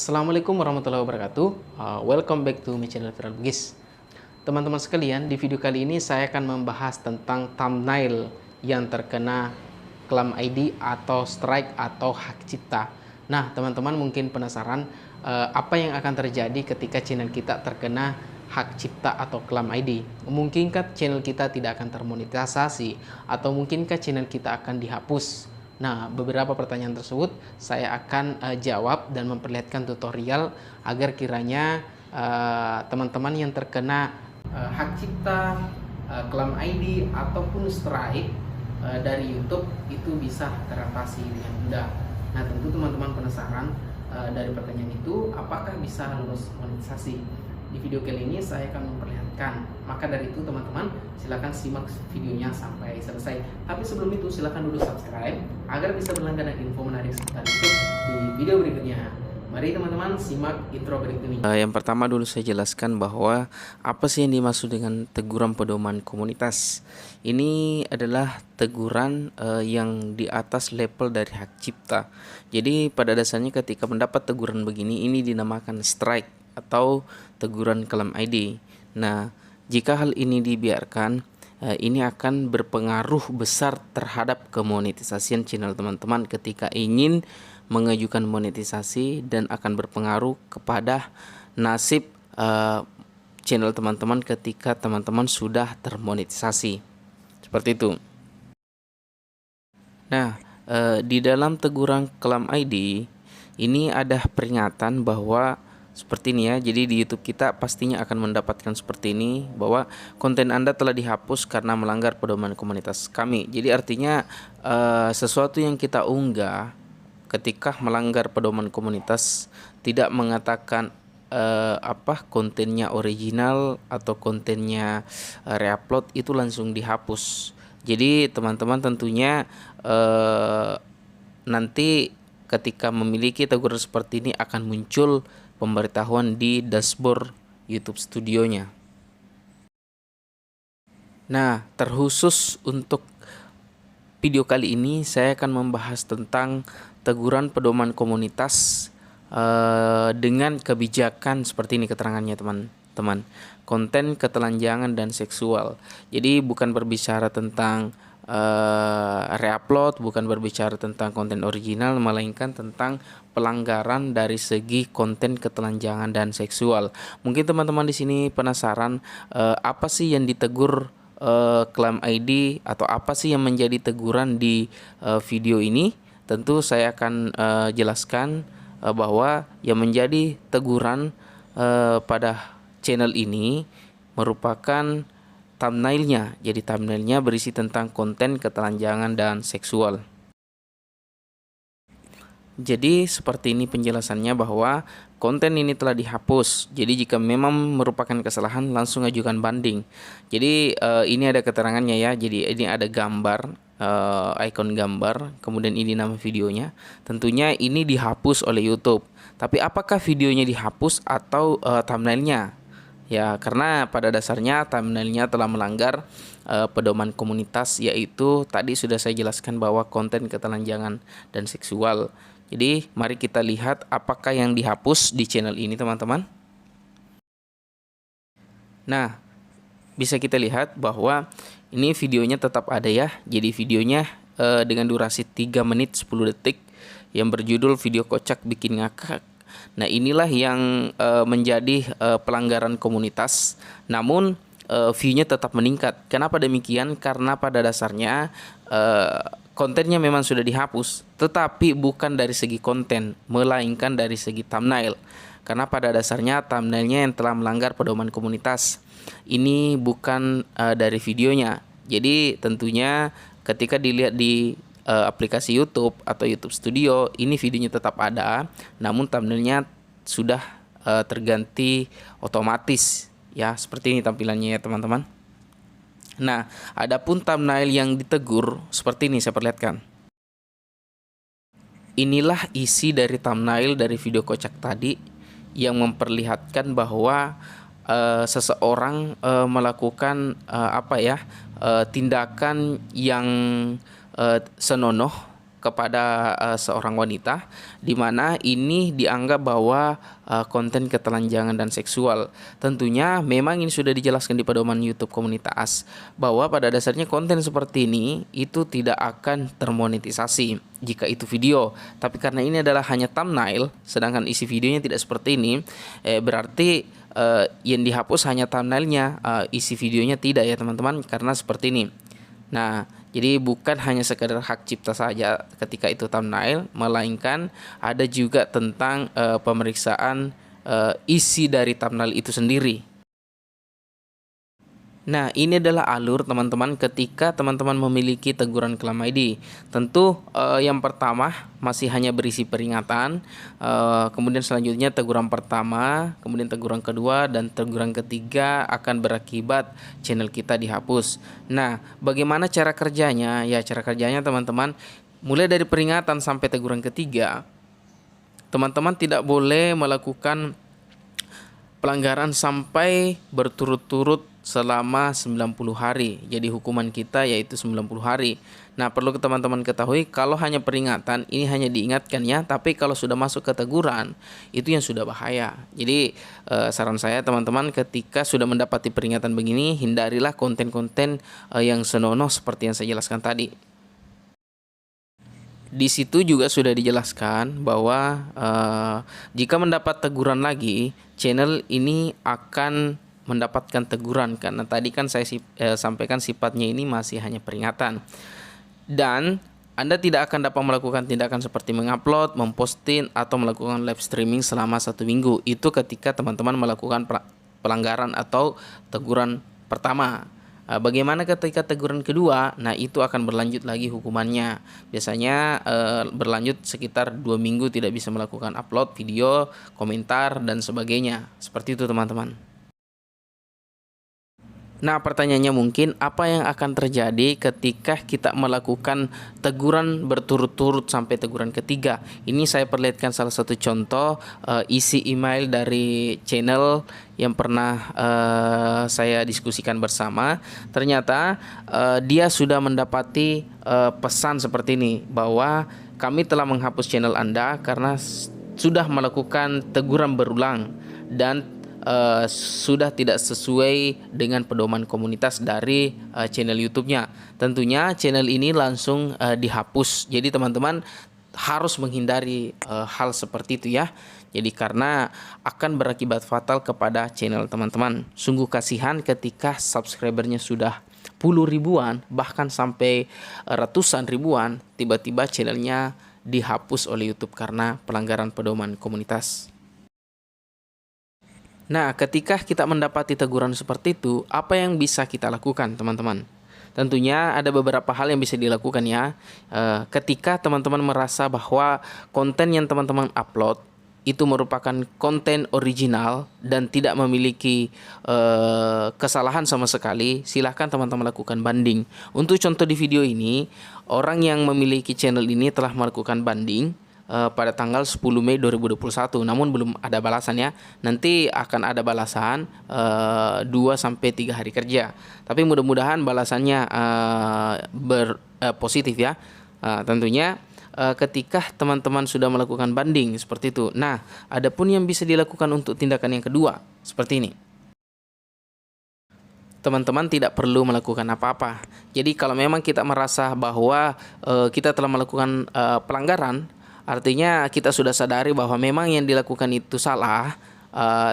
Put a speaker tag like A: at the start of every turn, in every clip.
A: Assalamualaikum warahmatullahi wabarakatuh. Welcome back to my channel Viral Bugis. Teman-teman sekalian, di video kali ini saya akan membahas tentang thumbnail yang terkena klaim ID atau strike atau hak cipta. Nah, teman-teman mungkin penasaran apa yang akan terjadi ketika channel kita terkena hak cipta atau klaim ID. Mungkinkah channel kita tidak akan termonetisasi atau mungkinkah channel kita akan dihapus? Nah, beberapa pertanyaan tersebut saya akan jawab dan memperlihatkan tutorial agar kiranya teman-teman yang terkena hak cipta, klaim ID ataupun strike dari YouTube itu bisa teratasi dengan mudah. Nah, tentu teman-teman penasaran dari pertanyaan itu apakah bisa lulus monetisasi. Di video kali ini saya akan memperlihatkan. Maka dari itu teman-teman silahkan simak videonya sampai selesai. Tapi sebelum itu silahkan dulu subscribe agar bisa berlangganan info menarik seputar YouTube di video berikutnya. Mari teman-teman simak intro berikut ini.
B: Yang pertama dulu saya jelaskan bahwa apa sih yang dimaksud dengan teguran pedoman komunitas. Ini adalah teguran yang di atas level dari hak cipta. Jadi pada dasarnya ketika mendapat teguran begini, ini dinamakan strike atau teguran klaim ID. Nah, jika hal ini dibiarkan, ini akan berpengaruh besar terhadap kemonetisasian channel teman-teman ketika ingin mengajukan monetisasi, dan akan berpengaruh kepada nasib channel teman-teman ketika teman-teman sudah termonetisasi. Seperti itu. Nah, di dalam teguran klaim ID ini ada peringatan bahwa seperti ini ya. Jadi di YouTube kita pastinya akan mendapatkan seperti ini, bahwa konten Anda telah dihapus karena melanggar pedoman komunitas kami. Jadi artinya sesuatu yang kita unggah ketika melanggar pedoman komunitas tidak mengatakan kontennya original atau kontennya reupload, itu langsung dihapus. Jadi teman-teman tentunya nanti ketika memiliki teguran seperti ini akan muncul pemberitahuan di dashboard YouTube Studionya. Nah, terkhusus untuk video kali ini saya akan membahas tentang teguran pedoman komunitas dengan kebijakan seperti ini keterangannya teman-teman. Konten ketelanjangan dan seksual. Jadi bukan berbicara tentang reupload, bukan berbicara tentang konten original, melainkan tentang pelanggaran dari segi konten ketelanjangan dan seksual. Mungkin teman-teman di sini penasaran apa sih yang ditegur klaim ID atau apa sih yang menjadi teguran di video ini. Tentu saya akan jelaskan bahwa yang menjadi teguran pada channel ini merupakan thumbnailnya. Jadi thumbnailnya berisi tentang konten ketelanjangan dan seksual. Jadi seperti ini penjelasannya, bahwa konten ini telah dihapus. Jadi jika memang merupakan kesalahan langsung ajukan banding. Jadi ini ada keterangannya ya. Jadi ini ada gambar, icon gambar, kemudian ini nama videonya. Tentunya ini dihapus oleh YouTube. Tapi apakah videonya dihapus atau thumbnailnya? Ya, karena pada dasarnya thumbnailnya telah melanggar pedoman komunitas, yaitu tadi sudah saya jelaskan bahwa konten ketelanjangan dan seksual. Jadi mari kita lihat apakah yang dihapus di channel ini teman-teman. Nah, bisa kita lihat bahwa ini videonya tetap ada ya. Jadi videonya dengan durasi 3 menit 10 detik yang berjudul video kocak bikin ngakak. Nah, inilah yang menjadi pelanggaran komunitas, namun view-nya tetap meningkat. Kenapa demikian? Karena pada dasarnya kontennya memang sudah dihapus, tetapi bukan dari segi konten, melainkan dari segi thumbnail. Karena pada dasarnya thumbnailnya yang telah melanggar pedoman komunitas. Ini bukan dari videonya. Jadi tentunya ketika dilihat di aplikasi YouTube atau YouTube Studio, ini videonya tetap ada, namun thumbnailnya sudah terganti otomatis ya. Seperti ini tampilannya ya teman-teman. Nah, adapun thumbnail yang ditegur seperti ini, saya perlihatkan. Inilah isi dari thumbnail dari video kocak tadi yang memperlihatkan bahwa seseorang melakukan tindakan yang senonoh, kepada seorang wanita, di mana ini dianggap bahwa konten ketelanjangan dan seksual. Tentunya memang ini sudah dijelaskan di pedoman YouTube komunitas bahwa pada dasarnya konten seperti ini itu tidak akan termonetisasi jika itu video. Tapi karena ini adalah hanya thumbnail, sedangkan isi videonya tidak seperti ini, berarti yang dihapus hanya thumbnailnya, isi videonya tidak ya teman-teman, karena seperti ini. Nah, jadi bukan hanya sekadar hak cipta saja ketika itu thumbnail, melainkan ada juga tentang pemeriksaan isi dari thumbnail itu sendiri. Nah, ini adalah alur teman-teman ketika teman-teman memiliki teguran Claim ID. Tentu yang pertama masih hanya berisi peringatan, kemudian selanjutnya teguran pertama, kemudian teguran kedua, dan teguran ketiga akan berakibat channel kita dihapus. Nah, bagaimana cara kerjanya? Ya, cara kerjanya teman-teman, mulai dari peringatan sampai teguran ketiga, teman-teman tidak boleh melakukan pelanggaran sampai berturut-turut selama 90 hari. Jadi hukuman kita yaitu 90 hari. Nah, perlu teman-teman ketahui kalau hanya peringatan ini hanya diingatkan ya, tapi kalau sudah masuk ke teguran itu yang sudah bahaya. Jadi saran saya teman-teman ketika sudah mendapati peringatan begini, hindarilah konten-konten yang senonoh seperti yang saya jelaskan tadi. Di situ juga sudah dijelaskan bahwa jika mendapat teguran lagi, channel ini akan mendapatkan teguran karena tadi kan saya sampaikan sifatnya ini masih hanya peringatan. Dan Anda tidak akan dapat melakukan tindakan seperti mengupload, memposting, atau melakukan live streaming selama 1 minggu. Itu ketika teman-teman melakukan pelanggaran atau teguran pertama. Bagaimana ketika teguran kedua? Nah, itu akan berlanjut lagi hukumannya. Biasanya berlanjut sekitar 2 minggu tidak bisa melakukan upload video, komentar, dan sebagainya. Seperti itu teman-teman. Nah, pertanyaannya mungkin apa yang akan terjadi ketika kita melakukan teguran berturut-turut sampai teguran ketiga? Ini saya perlihatkan salah satu contoh isi email dari channel yang pernah saya diskusikan bersama. Ternyata dia sudah mendapati pesan seperti ini, bahwa kami telah menghapus channel Anda karena sudah melakukan teguran berulang dan sudah tidak sesuai dengan pedoman komunitas dari channel YouTube-nya. Tentunya channel ini langsung dihapus. Jadi teman-teman harus menghindari hal seperti itu ya. Jadi karena akan berakibat fatal kepada channel teman-teman. Sungguh kasihan ketika subscribernya sudah puluh ribuan, bahkan sampai ratusan ribuan, tiba-tiba channelnya dihapus oleh YouTube karena pelanggaran pedoman komunitas. Nah, ketika kita mendapati teguran seperti itu, apa yang bisa kita lakukan, teman-teman? Tentunya ada beberapa hal yang bisa dilakukan ya. Ketika teman-teman merasa bahwa konten yang teman-teman upload itu merupakan konten original dan tidak memiliki kesalahan sama sekali, silahkan teman-teman lakukan banding. Untuk contoh di video ini, orang yang memiliki channel ini telah melakukan banding pada tanggal 10 Mei 2021, namun belum ada balasan ya. Nanti akan ada balasan 2-3 hari kerja. Tapi mudah-mudahan balasannya positif ya. Tentunya ketika teman-teman sudah melakukan banding seperti itu. Nah, adapun yang bisa dilakukan untuk tindakan yang kedua seperti ini. Teman-teman tidak perlu melakukan apa-apa. Jadi kalau memang kita merasa bahwa kita telah melakukan pelanggaran, artinya kita sudah sadari bahwa memang yang dilakukan itu salah,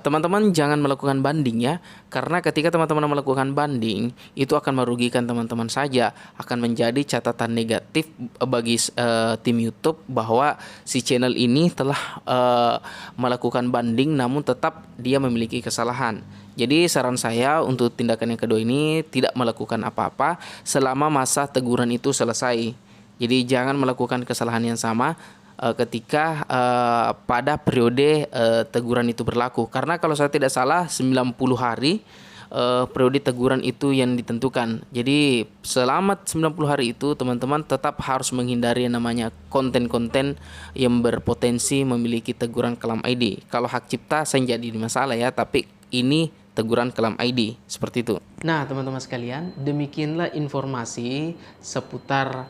B: teman-teman jangan melakukan banding ya. Karena ketika teman-teman melakukan banding, itu akan merugikan teman-teman saja, akan menjadi catatan negatif bagi tim YouTube bahwa si channel ini telah melakukan banding namun tetap dia memiliki kesalahan. Jadi saran saya untuk tindakan yang kedua ini tidak melakukan apa-apa selama masa teguran itu selesai. Jadi jangan melakukan kesalahan yang sama ketika pada periode teguran itu berlaku. Karena kalau saya tidak salah 90 hari periode teguran itu yang ditentukan. Jadi selama 90 hari itu teman-teman tetap harus menghindari yang namanya konten-konten yang berpotensi memiliki teguran Claim ID. Kalau hak cipta saya jadi masalah ya, tapi ini teguran Claim ID seperti itu. Nah, teman-teman sekalian, demikianlah informasi seputar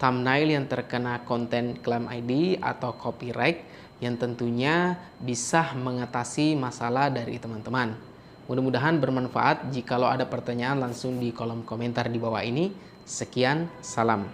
A: thumbnail yang terkena konten klaim ID atau copyright yang tentunya bisa mengatasi masalah dari teman-teman. Mudah-mudahan bermanfaat. Jikalau ada pertanyaan langsung di kolom komentar di bawah ini. Sekian, salam.